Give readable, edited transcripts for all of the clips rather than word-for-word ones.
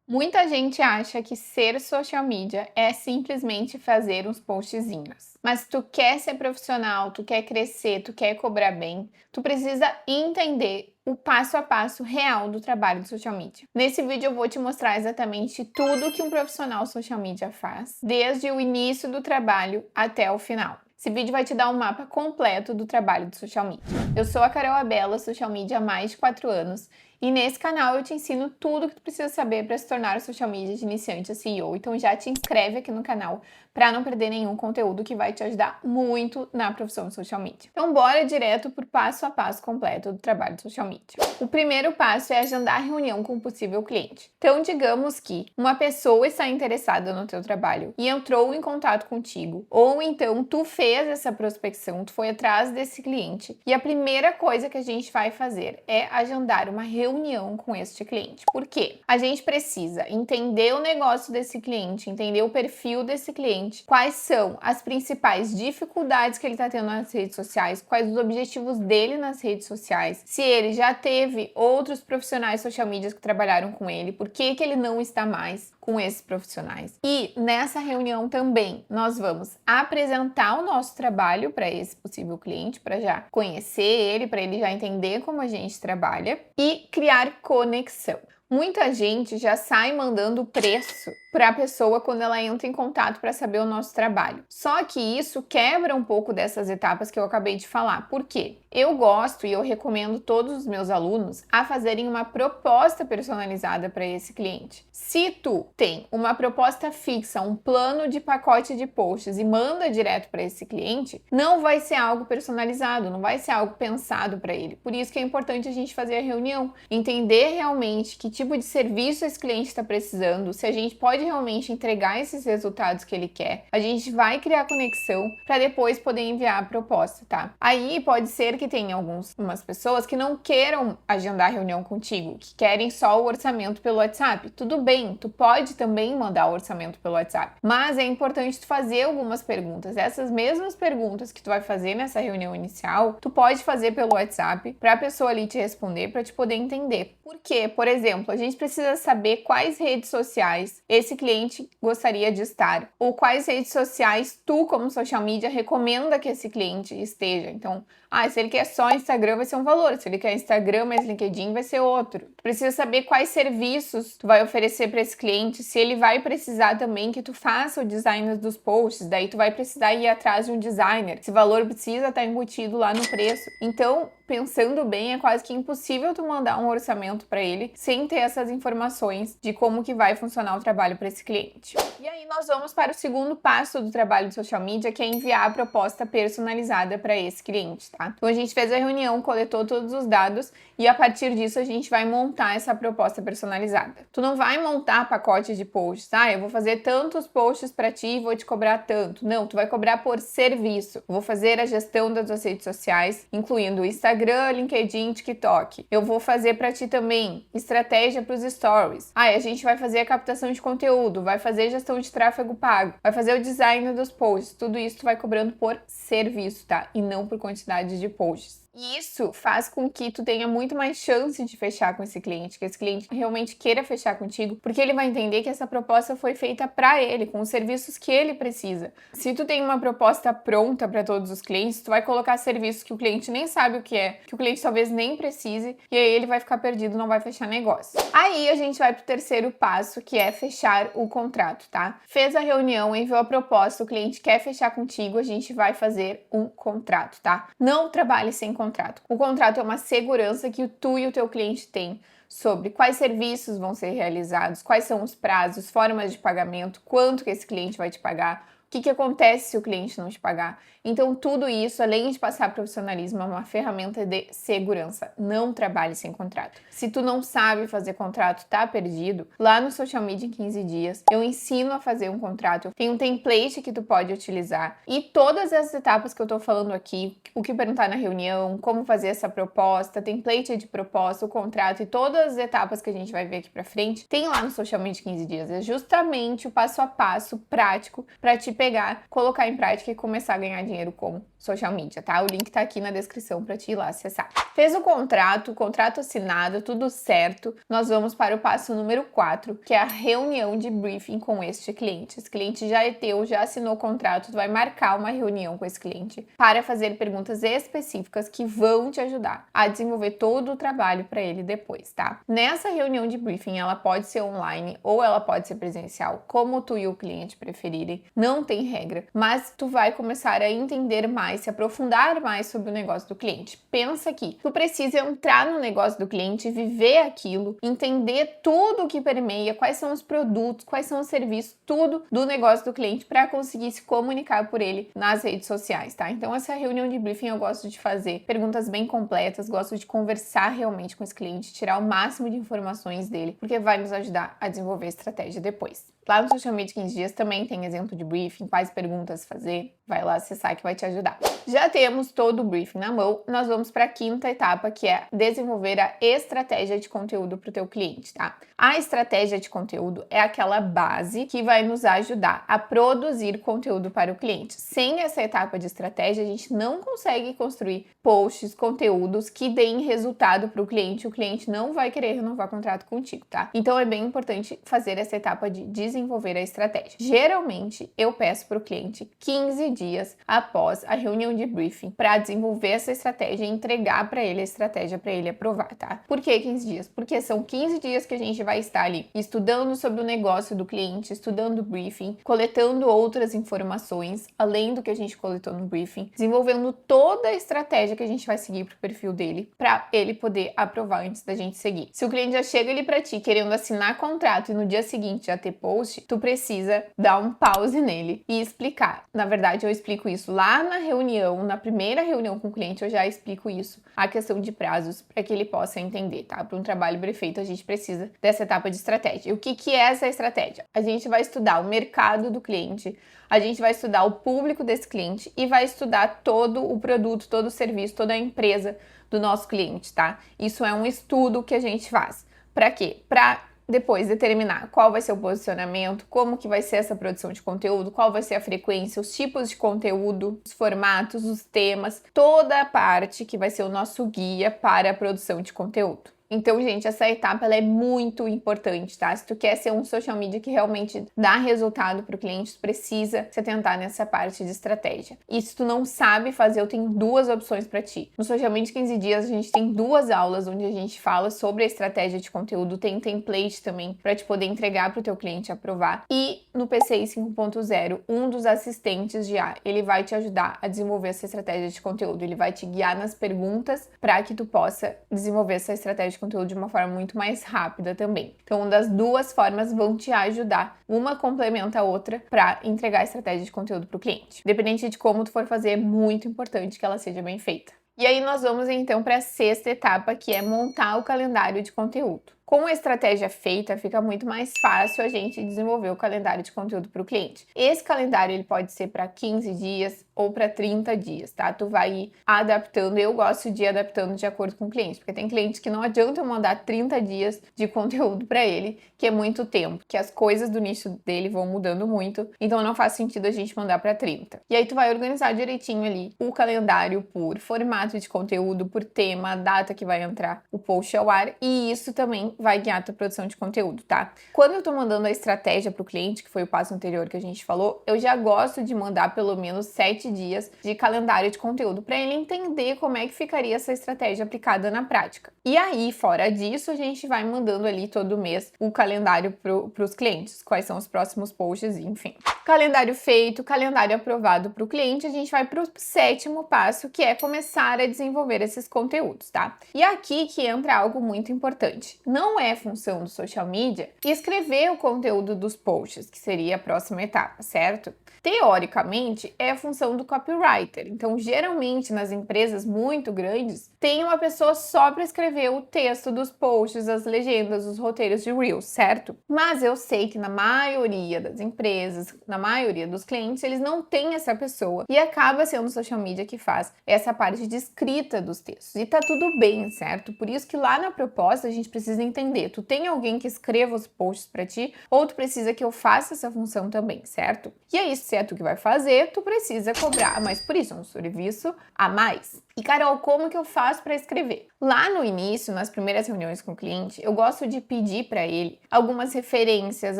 Muita gente acha que ser social media é simplesmente fazer uns postzinhos. Mas se tu quer ser profissional, tu quer crescer, tu quer cobrar bem, tu precisa entender o passo a passo real do trabalho do social media. Nesse vídeo eu vou te mostrar exatamente tudo que um profissional social media faz, desde o início do trabalho até o final. Esse vídeo vai te dar um mapa completo do trabalho do social media. Eu sou a Carol Abella, social media há mais de 4 anos, e nesse canal eu te ensino tudo o que tu precisa saber para se tornar o social media de iniciante a CEO. Então já te inscreve aqui no canal para não perder nenhum conteúdo que vai te ajudar muito na profissão de social media. Então bora direto pro passo a passo completo do trabalho de social media. O primeiro passo é agendar reunião com o possível cliente. Então digamos que uma pessoa está interessada no teu trabalho e entrou em contato contigo, ou então tu fez essa prospecção, tu foi atrás desse cliente, e a primeira coisa que a gente vai fazer é agendar uma reunião com este cliente. Por quê? A gente precisa entender o negócio desse cliente, entender o perfil desse cliente, quais são as principais dificuldades que ele está tendo nas redes sociais, quais os objetivos dele nas redes sociais, se ele já teve outros profissionais social media que trabalharam com ele, por que ele não está mais com esses profissionais. E nessa reunião também nós vamos apresentar o nosso trabalho para esse possível cliente, para já conhecer ele, para ele já entender como a gente trabalha e criar conexão. Muita gente já sai mandando preço para a pessoa quando ela entra em contato para saber o nosso trabalho. Só que isso quebra um pouco dessas etapas que eu acabei de falar. Por quê? Eu gosto e eu recomendo todos os meus alunos a fazerem uma proposta personalizada para esse cliente. Se tu tem uma proposta fixa, um plano de pacote de posts e manda direto para esse cliente, não vai ser algo personalizado, não vai ser algo pensado para ele. Por isso que é importante a gente fazer a reunião, entender realmente que tipo de serviço esse cliente está precisando, se a gente pode realmente entregar esses resultados que ele quer. A gente vai criar conexão para depois poder enviar a proposta, tá? Aí pode ser que tenha algumas pessoas que não queiram agendar reunião contigo, que querem só o orçamento pelo WhatsApp. Tudo bem, tu pode também mandar o orçamento pelo WhatsApp, mas é importante tu fazer algumas perguntas. Essas mesmas perguntas que tu vai fazer nessa reunião inicial, tu pode fazer pelo WhatsApp para a pessoa ali te responder, para te poder entender. Por quê? Por exemplo, a gente precisa saber quais redes sociais esse cliente gostaria de estar, ou quais redes sociais tu, como social media, recomenda que esse cliente esteja. Então, se ele quer só Instagram, vai ser um valor. Se ele quer Instagram mais LinkedIn, vai ser outro. Tu precisa saber quais serviços tu vai oferecer para esse cliente, se ele vai precisar também que tu faça o design dos posts, daí tu vai precisar ir atrás de um designer. Esse valor precisa estar embutido lá no preço. Então, pensando bem, é quase que impossível tu mandar um orçamento para ele sem ter essas informações de como que vai funcionar o trabalho para esse cliente. E aí nós vamos para o segundo passo do trabalho de social media, que é enviar a proposta personalizada para esse cliente, tá? Então a gente fez a reunião, coletou todos os dados e a partir disso a gente vai montar essa proposta personalizada. Tu não vai montar pacotes de posts, eu vou fazer tantos posts para ti e vou te cobrar tanto. Não, tu vai cobrar por serviço. Eu vou fazer a gestão das tuas redes sociais, incluindo o Instagram, LinkedIn, TikTok. Eu vou fazer para ti também estratégia para os stories. A gente vai fazer a captação de conteúdo, vai fazer gestão de tráfego pago, vai fazer o design dos posts. Tudo isso tu vai cobrando por serviço, tá? E não por quantidade de posts. E isso faz com que tu tenha muito mais chance de fechar com esse cliente, que esse cliente realmente queira fechar contigo, porque ele vai entender que essa proposta foi feita para ele, com os serviços que ele precisa. Se tu tem uma proposta pronta para todos os clientes, tu vai colocar serviços que o cliente nem sabe o que é, que o cliente talvez nem precise, e aí ele vai ficar perdido, não vai fechar negócio. Aí a gente vai pro terceiro passo, que é fechar o contrato, tá? Fez a reunião, enviou a proposta, o cliente quer fechar contigo, a gente vai fazer um contrato, tá? Não trabalhe sem contrato. O contrato é uma segurança que tu e o teu cliente têm sobre quais serviços vão ser realizados, quais são os prazos, formas de pagamento, quanto que esse cliente vai te pagar, o que acontece se o cliente não te pagar. Então, tudo isso, além de passar profissionalismo, é uma ferramenta de segurança. Não trabalhe sem contrato. Se tu não sabe fazer contrato, tá perdido, lá no Social Media em 15 dias, eu ensino a fazer um contrato. Tem um template que tu pode utilizar. E todas as etapas que eu tô falando aqui, o que perguntar na reunião, como fazer essa proposta, template de proposta, o contrato e todas as etapas que a gente vai ver aqui pra frente, tem lá no Social Media em 15 dias. É justamente o passo a passo prático para te pegar, colocar em prática e começar a ganhar dinheiro com social media, tá? O link tá aqui na descrição para te ir lá acessar. Fez o contrato assinado, tudo certo, nós vamos para o passo número 4, que é a reunião de briefing com este cliente. Esse cliente já é teu, já assinou o contrato, tu vai marcar uma reunião com esse cliente para fazer perguntas específicas que vão te ajudar a desenvolver todo o trabalho para ele depois, tá? Nessa reunião de briefing, ela pode ser online ou ela pode ser presencial, como tu e o cliente preferirem, não tem regra, mas tu vai começar a entender mais, se aprofundar mais sobre o negócio do cliente. Pensa que tu precisa entrar no negócio do cliente, viver aquilo, entender tudo o que permeia, quais são os produtos, quais são os serviços, tudo do negócio do cliente para conseguir se comunicar por ele nas redes sociais, tá? Então essa reunião de briefing eu gosto de fazer perguntas bem completas, gosto de conversar realmente com esse cliente, tirar o máximo de informações dele, porque vai nos ajudar a desenvolver a estratégia depois. Lá no Social Media 15 Dias também tem exemplo de briefing, quais perguntas fazer, vai lá acessar que vai te ajudar. Já temos todo o briefing na mão, nós vamos para a quinta etapa, que é desenvolver a estratégia de conteúdo para o teu cliente, tá? A estratégia de conteúdo é aquela base que vai nos ajudar a produzir conteúdo para o cliente. Sem essa etapa de estratégia, a gente não consegue construir posts, conteúdos que deem resultado para o cliente não vai querer renovar contrato contigo, tá? Então é bem importante fazer essa etapa de desenvolver a estratégia. Geralmente, eu peço para o cliente 15 dias após a reunião de briefing para desenvolver essa estratégia e entregar para ele a estratégia para ele aprovar, tá? Por que 15 dias? Porque são 15 dias que a gente vai estar ali estudando sobre o negócio do cliente, estudando o briefing, coletando outras informações, além do que a gente coletou no briefing, desenvolvendo toda a estratégia que a gente vai seguir para o perfil dele, para ele poder aprovar antes da gente seguir. Se o cliente já chega ali para ti querendo assinar contrato e no dia seguinte já ter post, tu precisa dar um pause nele e explicar. Na verdade, eu explico isso lá na reunião, na primeira reunião com o cliente, eu já explico isso, a questão de prazos, para que ele possa entender, tá? Para um trabalho bem feito, a gente precisa dessa etapa de estratégia. E o que é essa estratégia? A gente vai estudar o mercado do cliente, a gente vai estudar o público desse cliente e vai estudar todo o produto, todo o serviço, toda a empresa do nosso cliente, tá? Isso é um estudo que a gente faz. Para quê? Para depois determinar qual vai ser o posicionamento, como que vai ser essa produção de conteúdo, qual vai ser a frequência, os tipos de conteúdo, os formatos, os temas, toda a parte que vai ser o nosso guia para a produção de conteúdo. Então, gente, essa etapa ela é muito importante, tá? Se tu quer ser um social media que realmente dá resultado para o cliente, tu precisa se atentar nessa parte de estratégia. E se tu não sabe fazer, eu tenho duas opções para ti. No Social Media 15 Dias, a gente tem duas aulas onde a gente fala sobre a estratégia de conteúdo, tem template também para te poder entregar para o teu cliente aprovar. E no PCI 5.0, um dos assistentes de IA, ele vai te ajudar a desenvolver essa estratégia de conteúdo, ele vai te guiar nas perguntas para que tu possa desenvolver essa estratégia de conteúdo de uma forma muito mais rápida também. Então, das duas formas vão te ajudar. Uma complementa a outra para entregar a estratégia de conteúdo para o cliente. Independente de como tu for fazer, é muito importante que ela seja bem feita. E aí nós vamos então para a sexta etapa, que é montar o calendário de conteúdo. Com a estratégia feita, fica muito mais fácil a gente desenvolver o calendário de conteúdo para o cliente. Esse calendário ele pode ser para 15 dias ou para 30 dias, tá? Tu vai ir adaptando. Eu gosto de ir adaptando de acordo com o cliente, porque tem clientes que não adianta eu mandar 30 dias de conteúdo para ele, que é muito tempo, que as coisas do nicho dele vão mudando muito, então não faz sentido a gente mandar para 30. E aí tu vai organizar direitinho ali o calendário por formato de conteúdo, por tema, a data que vai entrar o post ao ar, e isso também vai guiar a tua produção de conteúdo, tá? Quando eu tô mandando a estratégia pro cliente, que foi o passo anterior que a gente falou, eu já gosto de mandar pelo menos 7 dias de calendário de conteúdo para ele entender como é que ficaria essa estratégia aplicada na prática. E aí, fora disso, a gente vai mandando ali todo mês o calendário pros clientes, quais são os próximos posts, enfim. Calendário feito, calendário aprovado para o cliente, a gente vai para o sétimo passo, que é começar a desenvolver esses conteúdos, tá? E aqui que entra algo muito importante. Não é função do social media escrever o conteúdo dos posts, que seria a próxima etapa, certo? Teoricamente, é a função do copywriter. Então, geralmente, nas empresas muito grandes, tem uma pessoa só para escrever o texto dos posts, as legendas, os roteiros de Reels, certo? Mas eu sei que na maioria das empresas, na maioria dos clientes, eles não têm essa pessoa e acaba sendo o social media que faz essa parte de escrita dos textos. E tá tudo bem, certo? Por isso que lá na proposta a gente precisa entender, tu tem alguém que escreva os posts para ti ou tu precisa que eu faça essa função também, certo? E aí, se é tu que vai fazer, tu precisa cobrar, mas por isso é um serviço a mais. E Carol, como que eu faço para escrever? Lá no início, nas primeiras reuniões com o cliente, eu gosto de pedir para ele algumas referências,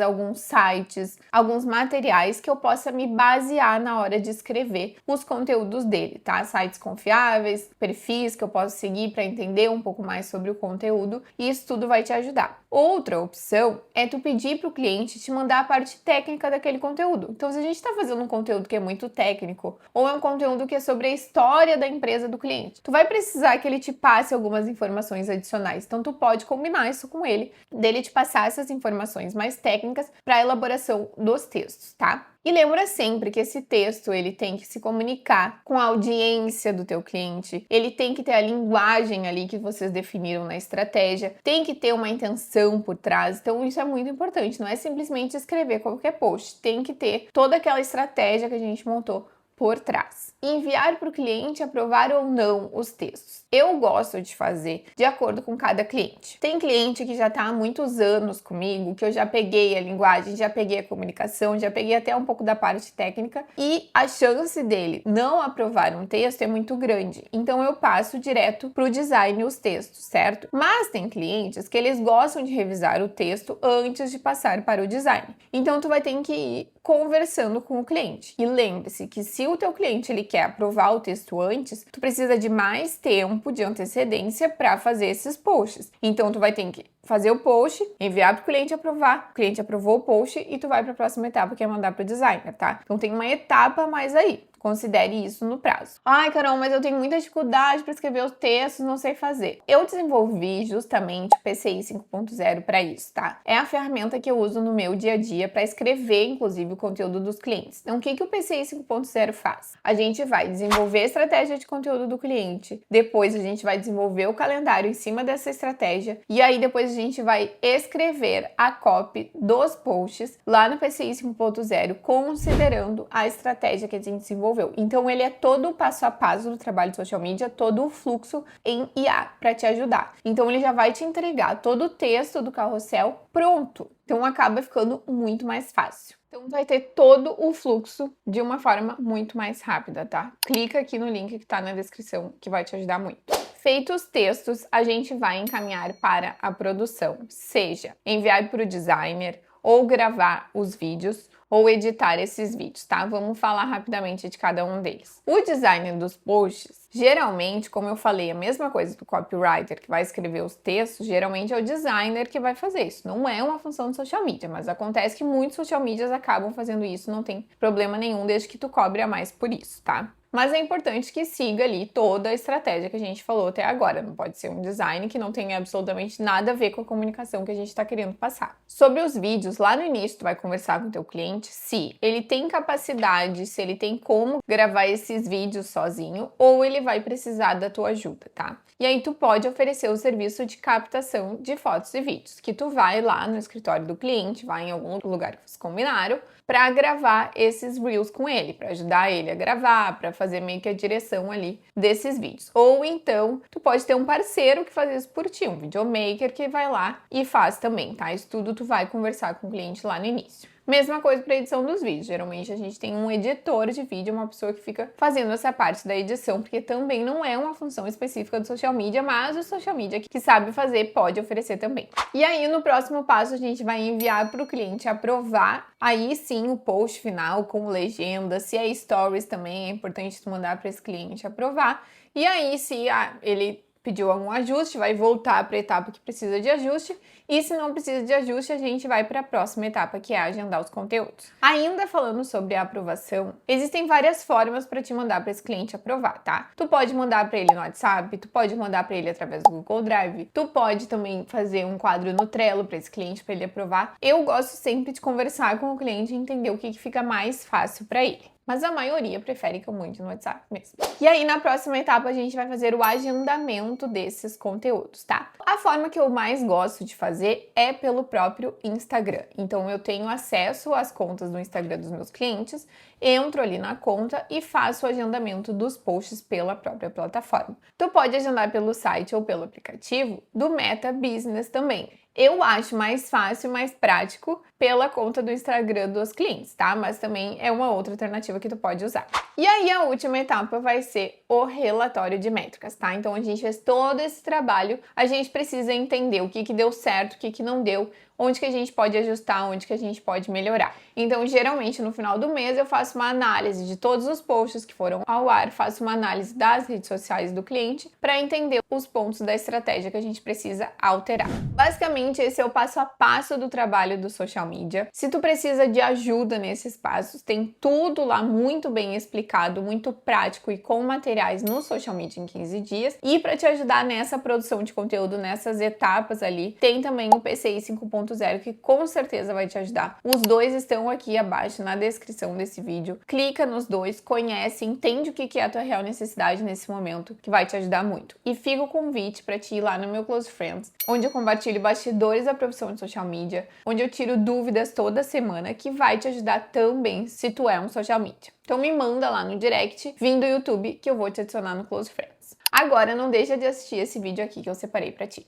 alguns sites, alguns materiais que eu possa me basear na hora de escrever os conteúdos dele, tá? Sites confiáveis, perfis que eu posso seguir para entender um pouco mais sobre o conteúdo, e isso tudo vai te ajudar. Outra opção é tu pedir para o cliente te mandar a parte técnica daquele conteúdo. Então, se a gente está fazendo um conteúdo que é muito técnico, ou é um conteúdo que é sobre a história da empresa do cliente, tu vai precisar que ele te passe algumas informações adicionais. Então, tu pode combinar isso com ele, dele te passar essas informações mais técnicas para a elaboração dos textos, tá? E lembra sempre que esse texto, ele tem que se comunicar com a audiência do teu cliente, ele tem que ter a linguagem ali que vocês definiram na estratégia, tem que ter uma intenção por trás, então isso é muito importante, não é simplesmente escrever qualquer post, tem que ter toda aquela estratégia que a gente montou por trás. Enviar para o cliente aprovar ou não os textos. Eu gosto de fazer de acordo com cada cliente. Tem cliente que já está há muitos anos comigo, que eu já peguei a linguagem, já peguei a comunicação, já peguei até um pouco da parte técnica e a chance dele não aprovar um texto é muito grande. Então eu passo direto para o design os textos, certo? Mas tem clientes que eles gostam de revisar o texto antes de passar para o design. Então tu vai ter que ir conversando com o cliente. E lembre-se que se o teu cliente ele quer aprovar o texto antes, tu precisa de mais tempo de antecedência para fazer esses posts. Então tu vai ter que fazer o post, enviar para o cliente aprovar, o cliente aprovou o post e tu vai para a próxima etapa, que é mandar para o designer, tá? Então tem uma etapa a mais aí. Considere isso no prazo. Ai, Carol, mas eu tenho muita dificuldade para escrever os textos, não sei fazer. Eu desenvolvi justamente o PCI 5.0 para isso, tá? É a ferramenta que eu uso no meu dia a dia para escrever, inclusive, o conteúdo dos clientes. Então, o que o PCI 5.0 faz? A gente vai desenvolver a estratégia de conteúdo do cliente, depois a gente vai desenvolver o calendário em cima dessa estratégia, e aí depois a gente vai escrever a copy dos posts lá no PCI 5.0, considerando a estratégia que a gente desenvolveu. Então ele é todo o passo a passo do trabalho de social media, todo o fluxo em IA para te ajudar. Então ele já vai te entregar todo o texto do carrossel pronto. Então acaba ficando muito mais fácil. Então vai ter todo o fluxo de uma forma muito mais rápida, tá? Clica aqui no link que tá na descrição que vai te ajudar muito. Feitos os textos, a gente vai encaminhar para a produção, seja enviar para o designer ou gravar os vídeos ou editar esses vídeos, tá? Vamos falar rapidamente de cada um deles. O design dos posts, geralmente, como eu falei, a mesma coisa do copywriter que vai escrever os textos, geralmente é o designer que vai fazer isso. Não é uma função do social media, mas acontece que muitos social medias acabam fazendo isso, não tem problema nenhum, desde que tu cobre a mais por isso, tá? Mas é importante que siga ali toda a estratégia que a gente falou até agora. Não pode ser um design que não tenha absolutamente nada a ver com a comunicação que a gente está querendo passar. Sobre os vídeos, lá no início tu vai conversar com o teu cliente se ele tem capacidade, se ele tem como gravar esses vídeos sozinho ou ele vai precisar da tua ajuda, tá? E aí tu pode oferecer o serviço de captação de fotos e vídeos, que tu vai lá no escritório do cliente, vai em algum lugar que vocês combinaram, para gravar esses Reels com ele, para ajudar ele a gravar, para fazer meio que a direção ali desses vídeos. Ou então, tu pode ter um parceiro que faz isso por ti, um videomaker que vai lá e faz também, tá? Isso tudo tu vai conversar com o cliente lá no início. Mesma coisa para edição dos vídeos. Geralmente a gente tem um editor de vídeo, uma pessoa que fica fazendo essa parte da edição, porque também não é uma função específica do social media, mas o social media que sabe fazer pode oferecer também. E aí no próximo passo a gente vai enviar para o cliente aprovar, aí sim o post final com legenda, se é stories também é importante tu mandar para esse cliente aprovar. E aí se ele pediu algum ajuste, vai voltar para a etapa que precisa de ajuste, e se não precisa de ajuste, a gente vai para a próxima etapa, que é agendar os conteúdos. Ainda falando sobre a aprovação, existem várias formas para te mandar para esse cliente aprovar, tá? Tu pode mandar para ele no WhatsApp, tu pode mandar para ele através do Google Drive, tu pode também fazer um quadro no Trello para esse cliente, para ele aprovar. Eu gosto sempre de conversar com o cliente e entender o que fica mais fácil para ele. mas a maioria prefere que eu mande no WhatsApp mesmo. E aí, na próxima etapa, a gente vai fazer o agendamento desses conteúdos, tá? A forma que eu mais gosto de fazer é pelo próprio Instagram. Então, eu tenho acesso às contas do Instagram dos meus clientes, entro ali na conta e faço o agendamento dos posts pela própria plataforma. Tu pode agendar pelo site ou pelo aplicativo do Meta Business também. Eu acho mais fácil, mais prático pela conta do Instagram dos clientes, tá? Mas também é uma outra alternativa que tu pode usar. E aí a última etapa vai ser o relatório de métricas, tá? Então a gente fez todo esse trabalho, a gente precisa entender o que deu certo, o que não deu, onde que a gente pode ajustar, onde que a gente pode melhorar. Então, geralmente, no final do mês, eu faço uma análise de todos os posts que foram ao ar, faço uma análise das redes sociais do cliente para entender os pontos da estratégia que a gente precisa alterar. Basicamente, esse é o passo a passo do trabalho do social media. Se tu precisa de ajuda nesses passos, tem tudo lá muito bem explicado, muito prático e com materiais no Social Media em 15 dias. E para te ajudar nessa produção de conteúdo, nessas etapas ali, tem também o PCI 5.0 que com certeza vai te ajudar. Os dois estão aqui abaixo na descrição desse vídeo. Clica nos dois, conhece, entende o que é a tua real necessidade nesse momento, que vai te ajudar muito. E fica o convite para ti ir lá no meu Close Friends, onde eu compartilho bastidores da profissão de social media, onde eu tiro dúvidas toda semana, que vai te ajudar também se tu é um social media. Então me manda lá no direct, vindo do YouTube, que eu vou te adicionar no Close Friends. Agora não deixa de assistir esse vídeo aqui que eu separei para ti.